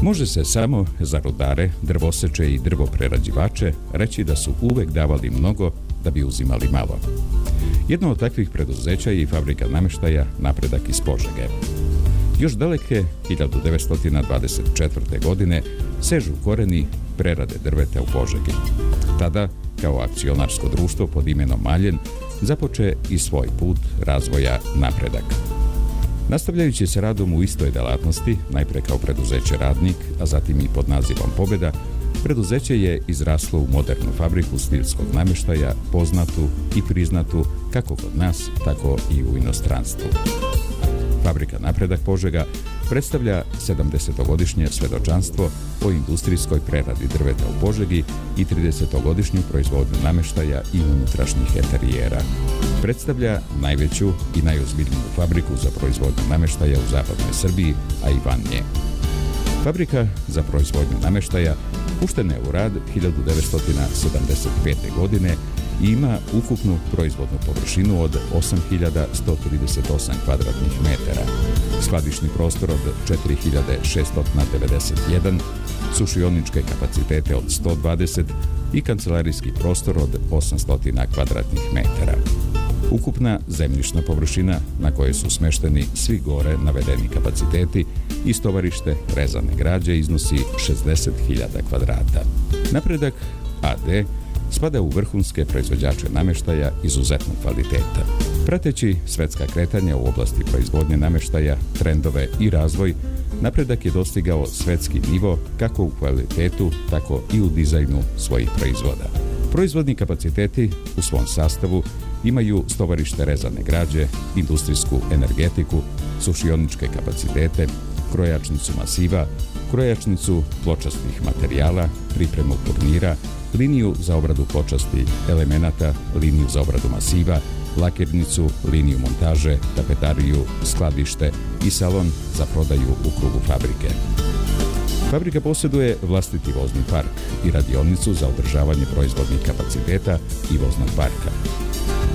Može se samo za rudare, drvoseče i drvoprerađivače reći da su uvek davali mnogo da bi uzimali malo. Jedno od takvih preduzeća je i fabrika nameštaja Napredak iz Požege. Još daleke 1924. godine sežu koreni prerade drveta u Požegi. Tada, kao akcionarsko društvo pod imenom Maljen, započe i svoj put razvoja Napredak. Nastavljajući se radom u istoj delatnosti, najpre kao preduzeće Radnik, a zatim i pod nazivom Pobeda, preduzeće je izraslo u modernu fabriku stilskog nameštaja, poznatu i priznatu kako kod nas, tako i u inostranstvu. Fabrika Napredak Požega predstavlja 70-godišnje svedočanstvo o industrijskoj preradi drveta u Požegi i 30-godišnju proizvodnju nameštaja i unutrašnjih enterijera. Predstavlja najveću i najozbiljniju fabriku za proizvodnju nameštaja u zapadnoj Srbiji, a i van nje. Fabrika za proizvodnju nameštaja puštena je u rad 1975. godine i ima ukupnu proizvodnu površinu od 8138 kvadratnih metara, skladišni prostor od 4691, sušioničke kapacitete od 120 i kancelarijski prostor od 800 kvadratnih metara. Ukupna zemljišna površina na kojoj su smešteni svi gore navedeni kapaciteti i stovarište rezane građe iznosi 60.000 kvadrata. Napredak AD spada u vrhunske proizvođače nameštaja izuzetnog kvaliteta. Prateći svetska kretanja u oblasti proizvodnje nameštaja, trendove i razvoj, Napredak je dostigao svetski nivo kako u kvalitetu, tako i u dizajnu svojih proizvoda. Proizvodni kapaciteti u svom sastavu imaju stovarište rezane građe, industrijsku energetiku, sušioničke kapacitete, krojačnicu masiva, krojačnicu pločastih materijala, pripremu furnira, liniju za obradu pločastih elemenata, liniju za obradu masiva, lakirnicu, liniju montaže, tapetariju, skladište i salon za prodaju u krugu fabrike. Fabrika posjeduje vlastiti vozni park i radionicu za održavanje proizvodnih kapaciteta i voznog parka.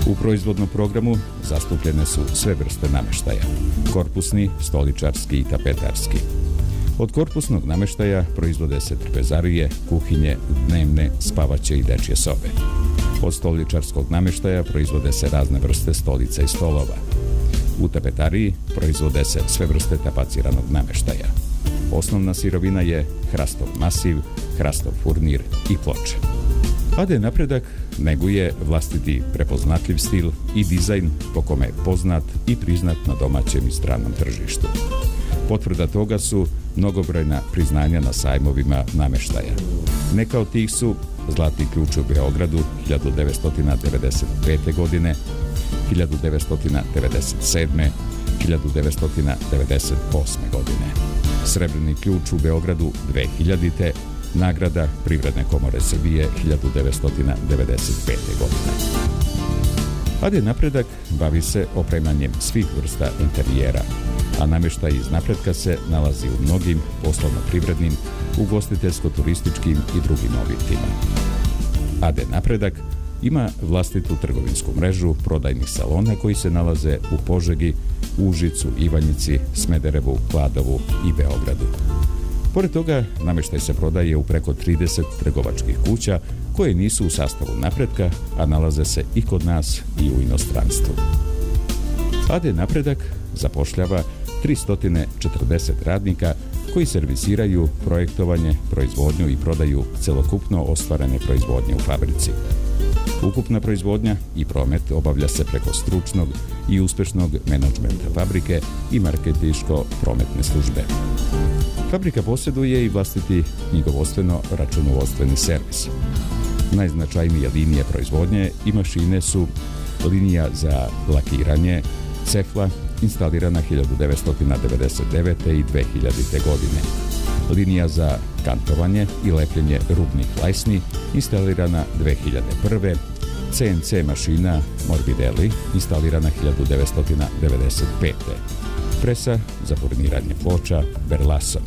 U proizvodnom programu zastupljene su sve vrste nameštaja: korpusni, stoličarski i tapetarski. Od korpusnog nameštaja proizvode se trpezarije, kuhinje, dnevne, spavaće i dečje sobe. Od stoličarskog nameštaja proizvode se razne vrste stolica i stolova. U tapetariji proizvode se sve vrste tapaciranog nameštaja. Osnovna sirovina je hrastov masiv, hrastov furnir i ploče. AD Napredak neguje vlastiti prepoznatljiv stil i dizajn po kome je poznat i priznat na domaćem i stranom tržištu. Potvrda toga su mnogobrojna priznanja na sajmovima nameštaja. Neka od tih su Zlatni ključ u Beogradu 1995. godine, 1997. 1998. godine. Srebrni ključ u Beogradu 2000. Nagrada Privredne komore Srbije 1995. godine. AD Napredak bavi se opremanjem svih vrsta interijera, a nameštaj iz Napredka se nalazi u mnogim poslovno-privrednim, ugostiteljsko-turističkim i drugim objektima. AD Napredak ima vlastitu trgovinsku mrežu prodajnih salona koji se nalaze u Požegi, Užicu, Ivanjici, Smederevu, Kladovu i Beogradu. Pored toga, nameštaj se prodaje u preko 30 trgovačkih kuća koje nisu u sastavu Napretka, a nalaze se i kod nas i u inostranstvu. AD Napredak zapošljava 340 radnika koji servisiraju projektovanje, proizvodnju i prodaju celokupno ostvarene proizvodnje u fabrici. Ukupna proizvodnja i promet obavlja se preko stručnog i uspešnog menadžmenta fabrike i marketinško-prometne službe. Fabrika posjeduje i vlastiti knjigovodstveno-računovodstveni servis. Najznačajnije linije proizvodnje i mašine su linija za lakiranje cefla, instalirana 1999. i 2000. godine. Linija za kantovanje i lepljenje rubnih lajsni, instalirana 2001. CNC mašina Morbidelli, instalirana 1995. Presa za furniranje ploča Berlason.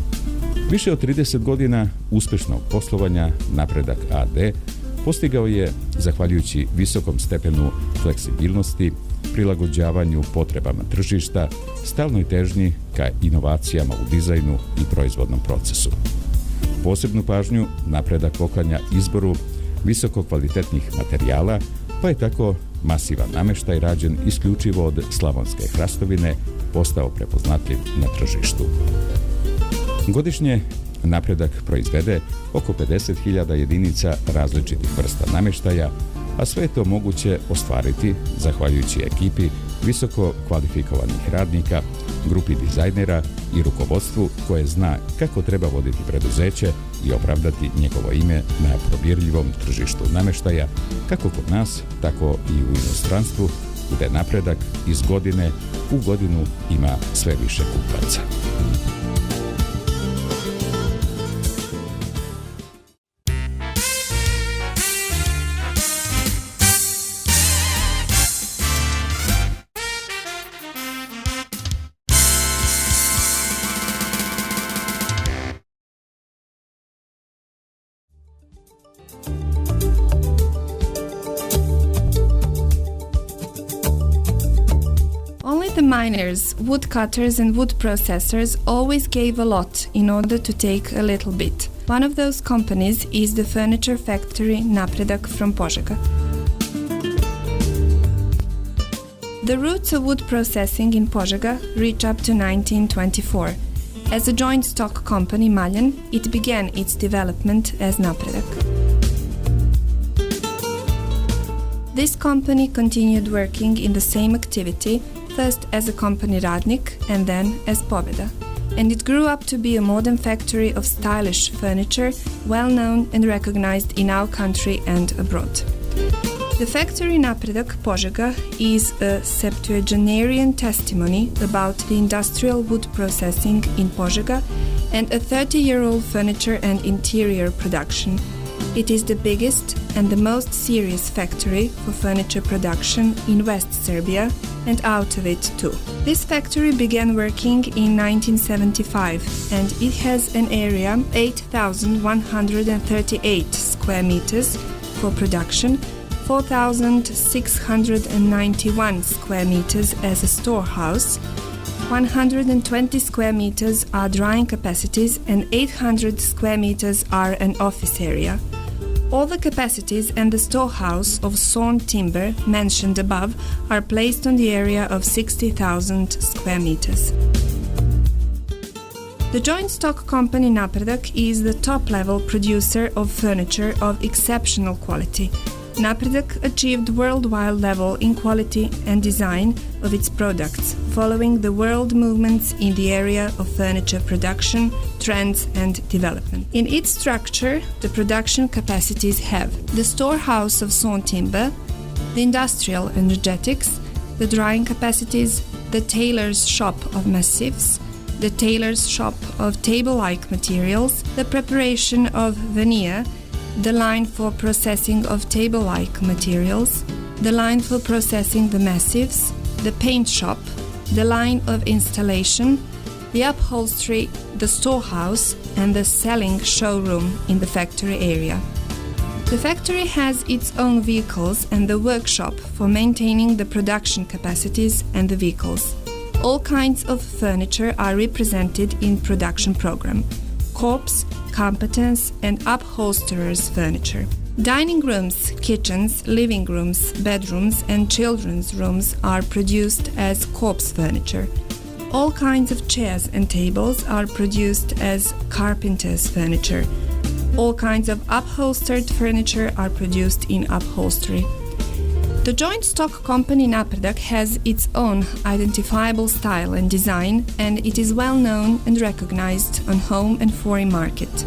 Više od 30 godina uspešnog poslovanja Napredak AD postigao je zahvaljujući visokom stepenu fleksibilnosti, prilagođavanju potrebama tržišta, stalnoj težnji ka inovacijama u dizajnu i proizvodnom procesu. Posebnu pažnju napredak poklanja izboru visoko kvalitetnih materijala, pa je tako masivan namještaj rađen isključivo od slavonske hrastovine postao prepoznatljiv na tržištu. Godišnje napredak proizvede oko 50.000 jedinica različitih vrsta namještaja, a sve je to moguće ostvariti zahvaljujući ekipi visoko kvalifikovanih radnika, grupi dizajnera i rukovodstvu koje zna kako treba voditi preduzeće i opravdati njegovo ime na probirljivom tržištu namještaja, kako kod nas, tako i u inostranstvu, gde napredak iz godine u godinu ima sve više kupaca. The miners, woodcutters and wood processors always gave a lot in order to take a little bit. One of those companies is the furniture factory Napredak from Požega. The roots of wood processing in Požega reach up to 1924. As a joint stock company Maljan, it began its development as Napredak. This company continued working in the same activity, first as a company Radnik and then as Pobjeda, and it grew up to be a modern factory of stylish furniture, well known and recognized in our country and abroad. The factory Napredak Požega is a septuagenarian testimony about the industrial wood processing in Požega and a 30-year-old furniture and interior production. It is the biggest and the most serious factory for furniture production in West Serbia and out of it too. This factory began working in 1975 and it has an area 8,138 square meters for production, 4,691 square meters as a storehouse, 120 square meters are drying capacities and 800 square meters are an office area. All the capacities and the storehouse of sawn timber mentioned above are placed on the area of 60,000 square meters. The joint stock company Napredak is the top-level producer of furniture of exceptional quality. Napredak achieved worldwide level in quality and design of its products, following the world movements in the area of furniture production, trends and development. In its structure, the production capacities have the storehouse of sawn timber, the industrial energetics, the drying capacities, the tailor's shop of massives, the tailor's shop of table-like materials, the preparation of veneer, the line for processing of table-like materials, the line for processing the massives, the paint shop, the line of installation, the upholstery, the storehouse, and the selling showroom in the factory area. The factory has its own vehicles and the workshop for maintaining the production capacities and the vehicles. All kinds of furniture are represented in production program: corpse, competence, and upholsterer's furniture. Dining rooms, kitchens, living rooms, bedrooms, and children's rooms are produced as corpse furniture. All kinds of chairs and tables are produced as carpenter's furniture. All kinds of upholstered furniture are produced in upholstery. The joint stock company Napredak has its own identifiable style and design, and it is well known and recognized on home and foreign market.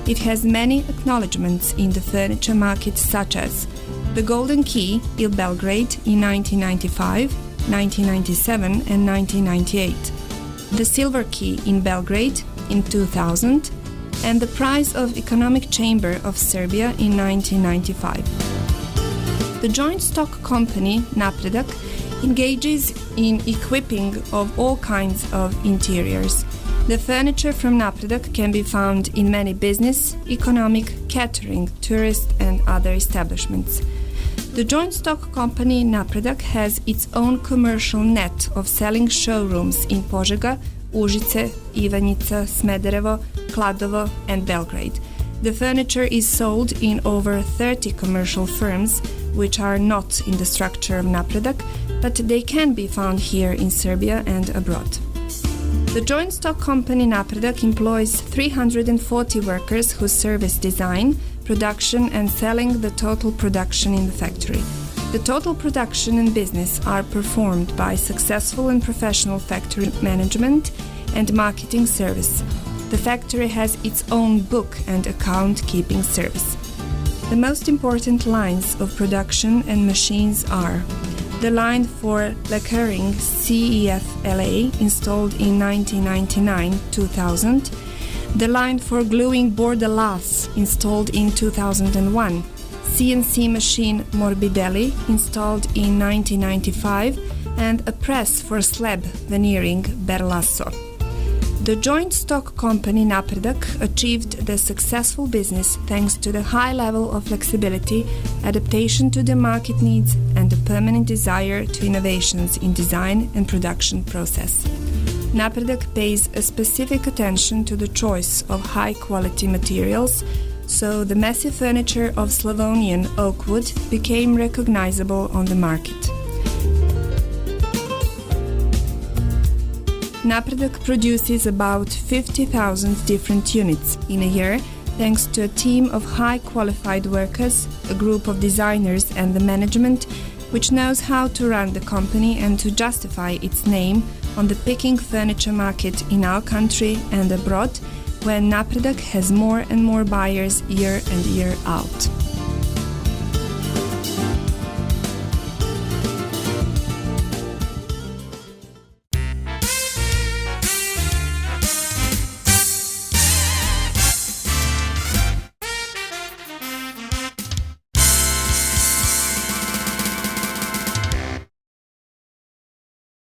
It has many acknowledgements in the furniture market, such as the Golden Key in Belgrade in 1995, 1997 and 1998, the Silver Key in Belgrade in 2000, and the Prize of Economic Chamber of Serbia in 1995. The joint stock company Napredak engages in equipping of all kinds of interiors. The furniture from Napredak can be found in many business, economic, catering, tourist and other establishments. The joint stock company Napredak has its own commercial net of selling showrooms in Požega, Užice, Ivanjica, Smederevo, Kladovo and Belgrade. The furniture is sold in over 30 commercial firms, which are not in the structure of Napredak, but they can be found here in Serbia and abroad. The joint stock company Napredak employs 340 workers who service design, production and selling the total production in the factory. The total production and business are performed by successful and professional factory management and marketing service. The factory has its own book and account keeping service. The most important lines of production and machines are the line for lacquering CEF-LA installed in 1999-2000, the line for gluing Bordelas installed in 2001, CNC machine Morbidelli installed in 1995, and a press for slab veneering Berlasso. The joint stock company Napredak achieved the successful business thanks to the high level of flexibility, adaptation to the market needs, and the permanent desire to innovations in design and production process. Napredak pays a specific attention to the choice of high-quality materials, so the massive furniture of Slavonian oak wood became recognizable on the market. Napredak produces about 50,000 different units in a year thanks to a team of high-qualified workers, a group of designers and the management which knows how to run the company and to justify its name on the picking furniture market in our country and abroad, when Napredak has more and more buyers year and year out.